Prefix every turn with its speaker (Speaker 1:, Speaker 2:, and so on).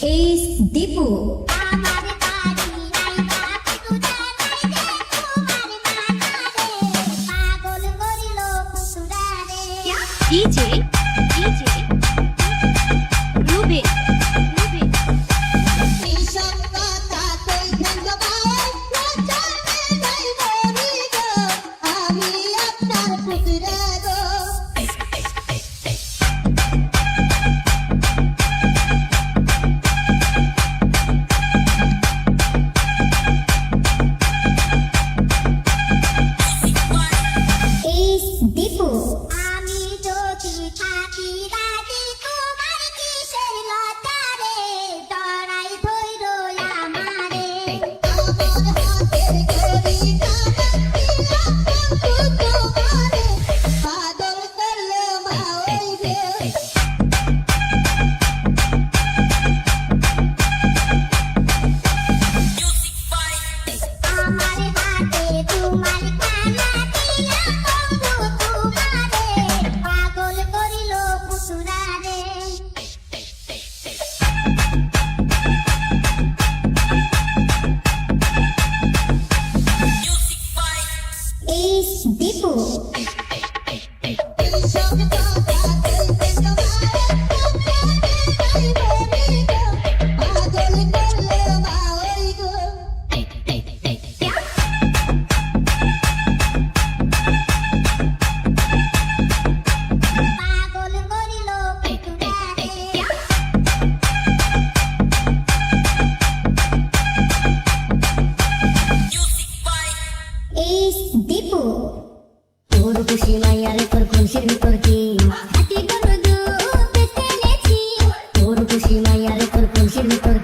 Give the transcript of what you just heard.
Speaker 1: এই দীপু
Speaker 2: ডিজে রুবে
Speaker 1: দীপু
Speaker 3: আমি যদি থাকি রাজি তোমার কিসের লতারে ডরাই ধইর আমারে আমার হাতের ঘড়ি তোমারে পাগল করলে মাওইবে আমার হাতে তোমার খানা দিয়া পাগল করিল পুতুরারে
Speaker 1: এই দীপু
Speaker 3: পাগল করিল পুতুরারে
Speaker 1: এই দীপু তোর খুশি মাইয়ার তোর খুশির ভিতর কি
Speaker 3: আটি গরু পেতে নেছি
Speaker 1: তোর খুশি মাইয়ার তোর খুশির ভিতর